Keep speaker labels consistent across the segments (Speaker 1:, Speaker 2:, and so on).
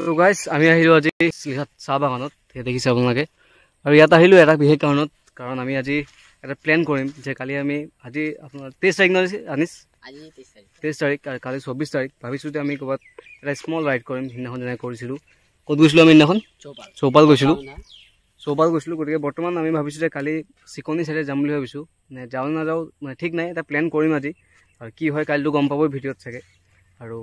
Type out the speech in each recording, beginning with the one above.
Speaker 1: So guys, আমি আহিলো আজি সিলহাট চাহ বাগানত দেখিছে আপোনালোকে আৰু ইয়াত আহিলো এটা বিশেষ কাৰণত কাৰণ আমি আজি এটা প্ল্যান কৰিম যে কালি আমি আজি আপোনাৰ 23 তাৰিখ আনিছ আজি 23 তাৰিখ আৰু কালি 24 তাৰিখ ভাবিছো যে আমি ক'বাত এটা স্মল ৰাইড কৰিম হিনাখন যেনে কৰিছিলো ক'ত গৈছিলো আমি হিনাখন চৌপাল গৈছিলো গতিকে বৰ্তমান আমি ভাবিছো যে কালি চিকনি সাইডে যাম বুলি ভাবিছো নে যাও না যাও মানে ঠিক নাই এটা প্ল্যান কৰিম আজি আৰু কি হয় কালিটো গম পাবই ভিডিঅ'ত থাকে আৰু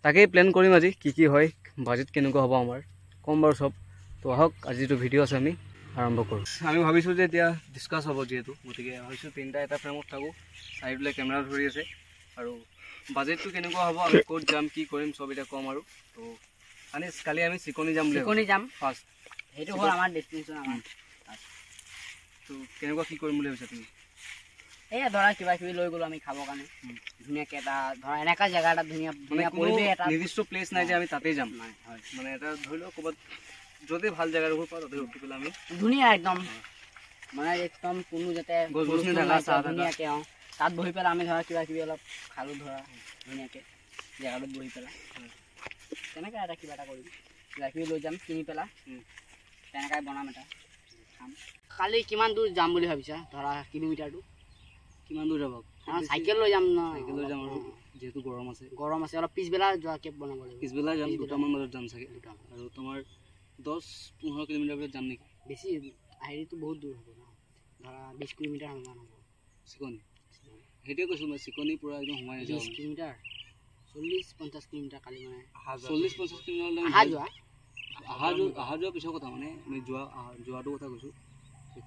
Speaker 1: তাকে প্ল্যান কৰিম আজি কি হয় বাজেট কেনেকুৱা হ'ব আমাৰ কম বাৰু সব তো আহক আজিটো ভিডিঅ' আছে আমি আৰম্ভ কৰো আমি ভাবিছো যে এতিয়া ডিসকাস হ'ব যেহেতু গতিকে ভাবিছো তিনটা এটা ফ্ৰেমত থাকো সাইডলে কেমেৰা ধৰি আছে আৰু বাজেটটো কেনেকুৱা হ'ব আমি ক'ত যাম কি কৰিম সব এটা কম আৰু তো আনিছ কালি আমি চিকনি যাম ফাৰ্স্ট হেতু হ'ল আমাৰ ডেস্টিনেশন আমাৰ তো কেনেকুৱা কি কৰিম বুলি ভাবিছা তুমি এই ধৰা কিবা কিবি লৈ গলো আমি খাব কাৰণে ধুনিয়া কেটা ধৰা এনেকা জায়গা এটা ধুনিয়া পৰিবেশ এটা নিৰ্দিষ্ট প্লেস নাই যে আমি তাতে যাম নাই হয় মানে এটা ধৰিলো ক'বাত যদি ভাল জায়গা ৰখো পাৰো তাতে ৰখি পেলা আমি ধুনিয়া একদম মানে একদম কোনো যাতে গছগছনি থাকা চাহ ধুনিয়াকে তাত বহি পেলা আমি ধৰা কিবা কিবি অলপ খালো ধৰা ধুনিয়াকে জায়গাত বহি পেলা তেনেকা এটা কিবা এটা কৰিম কিবা কিবি লৈ যাম কিনি পেলা তেনেকাই বনাম এটা খাম কালি কিমান দূৰ যাম বুলি ভাবিছা ধৰা কিলোমিটাৰটো কিমান দূৰ যাব সাইকেল লৈ যাম না সাইকেল লৈ যাম আৰু যেহেতু গৰম আছে অলপ পিছবেলা যোৱা কেপ বনাব লাগিব পিছবেলা যাম দুটামান বজাত যাম চাগে আৰু তোমাৰ 10-15 কিলোমিটাৰ বজাত যাম নেকি বেছি হেৰিটো বহুত দূৰ হ'ব না ধৰা 20 কিলোমিটাৰ সমান হ'ব চিকনি হেতিয়া কৈছো মই চিকনি পুৰা একদম সোমাই যাম 20 কিলোমিটাৰ 40-50 কিলোমিটাৰ কালি মানে 40-50 কিলোমিটাৰ আহা যোৱা পিছৰ কথা মানে আমি যোৱাটো কথা কৈছো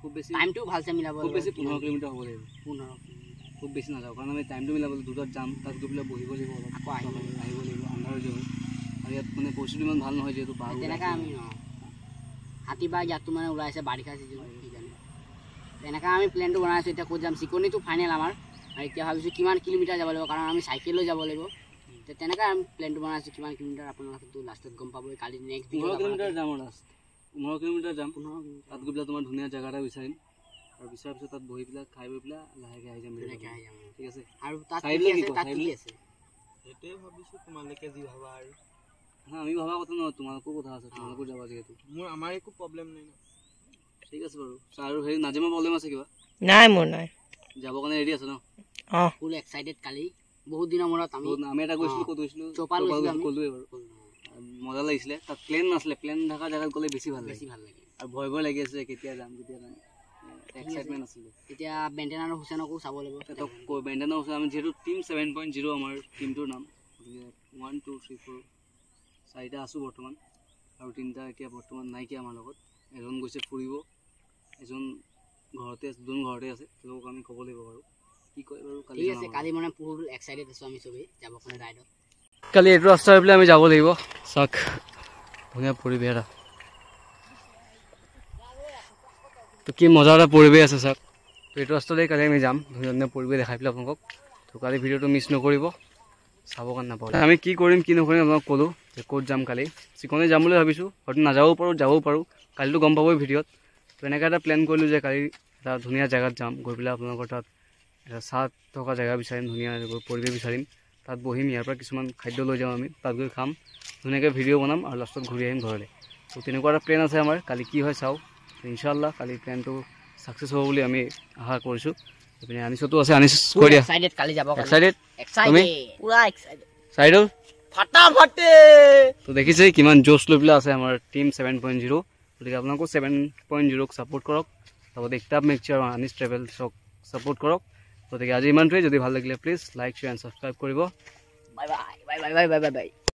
Speaker 1: খুব বেছি টাইমটো ভালছে মিলাব খুব বেছি 15 কিলোমিটাৰ হ'ব লাগিব 15 খুব বেছি না যাও কাৰণ আমি টাইমটো মিলাব দুটাত যাম তাত গৈ পেলাই বহিব লাগিব অলপ আকৌ আহিব লাগিব আন্ধাৰ হৈ যাব আৰু ইয়াত মানে পৰিস্থিতি ইমান ভাল নহয় যেহেতু পাহাৰো তেনেকা আমি হাতী বা ইয়াতো মানে ওলাইছে বাৰিষা সিজন সেইকাৰণে তেনেকা আমি প্ল্যানটো বনাইছো এতিয়া ক'ত যাম চিকনিটো ফাইনেল আমাৰ আৰু এতিয়া ভাবিছো কিমান কিলোমিটাৰ যাব লাগিব কাৰণ আমি সাইকেল লৈ যাব লাগিব তেনেকা আমি প্ল্যানটো বনাইছো কিমান কিলোমিটাৰ আপোনালোকে লাষ্টত গম পাবই কালি নেক্সট 15 কিলোমিটাৰ যাম লাষ্ট 15 কিলোমিটাৰ যাম তাত গৈ পেলাই তোমাৰ ধুনীয়া জায়গা এটা বিচাৰিম আৰু বিচাৰ পিছত তাত বহি পেলাই খাই বৈ পেলাই লাহেকে আহি যাম ঠিক আছে আৰু তাত কি আছে এতে ভাবিছো তোমালোকে যি ভাবা আৰু না আমি ভাবা কথা নহয় তোমালোকৰ কথা আছে তোমালোকৰ যাবা যেহেতু মোৰ আমাৰ একো প্ৰবলেম নাই না ঠিক আছে বাৰু আৰু হেৰি নাজিমা প্ৰবলেম আছে কিবা নাই মোৰ নাই যাব কাৰণে ৰেডি আছে ন ফুল এক্সাইটেড কালি বহুত দিনৰ মূৰত আমি এটা গৈছিলো ক'ত গৈছিলো চৌপাল ক'লোৱে বাৰু মজা লাগিছিলে তাত প্লেন নাছিলে প্লেন থকা জায়গাত গ'লে বেছি ভাল লাগে আৰু ভয় লাগি আছে কেতিয়া যাম কেতিয়া নাই এক্সাইটমেন্ট আছিল এতিয়া বেন্টেন আৰু হুসেনকো চাব লাগিব তো বেন্টেন আৰু হুসেন আমি যেহেতু টিম 7.0 আমাৰ টিমটোৰ নাম 1 2 3 4 চাৰিটা আছো বৰ্তমান আৰু তিনটা এতিয়া বৰ্তমান নাই কি আমাৰ লগত এজন গৈছে ফুৰিব এজন ঘৰতে আছে লোক আমি ক'ব লাগিব বাৰু কি কয় বাৰু কালি ঠিক আছে কালি মানে ফুল এক্সাইটেড আছো আমি সবে যাব কাৰণে ৰাইডত কালি এটো ৰাস্তা হৈ আমি যাব লাগিব সাক ধুনীয়া পৰিবেশ এটা তো কি মজা এটা পৰিবেশ আছে সাক তো এটো ৰাস্তাতে কালি আমি যাম ধুনীয়া পৰিবেশ দেখাই পেলাই আপোনাক তো কালি ভিডিঅ'টো মিছ নকৰিব চাব কাৰণে নাপাব আমি কি কৰিম কি নকৰিম আপোনাক ক'লো যে ক'ত যাম কালি চিকনি যাম বুলি ভাবিছো হয়তো নাযাবও পাৰো কালিটো গম পাবই ভিডিঅ'ত তো এনেকা এটা প্ল্যান কৰিলো যে কালি এটা ধুনীয়া জায়গাত যাম গৈ পেলাই আপোনালোকৰ তাত এটা চাহ থকা জায়গা বিচাৰিম ধুনীয়া পৰিবেশ বিচাৰিম তাত বহিম ইয়াৰ পৰা কিছুমান খাদ্য লৈ যাম আমি তাত গৈ খাম ধুনীয়াকৈ ভিডিঅ' বনাম আৰু লাষ্টত ঘূৰি আহিম ঘৰলৈ তো তেনেকুৱা এটা প্লেন আছে আমাৰ কালি কি হয় চাওঁ ইনশাআল্লাহ কালি প্লেনটো সাকসেস হ'ব বুলি আমি আশা কৰিছো আপুনি আনিছতো আছে আনিছ কৈ দিয়া এক্সাইটেড কালি যাব এক্সাইটেড পুৰা এক্সাইটেড ফাটাফাটে তো দেখিছে কিমান জোশ লৈ পেলাই আছে আমাৰ টিম 7.0 গতিকে আপোনালোকো 7.0 ক সাপোৰ্ট কৰক লগতে একটাপ মেকচাৰ আনিছ ট্ৰেভেলছক সাপোৰ্ট কৰক গতিকে আজি ইমানটোৱে যদি ভাল লাগিলে please like share and subscribe কৰিব bye bye bye bye bye bye bye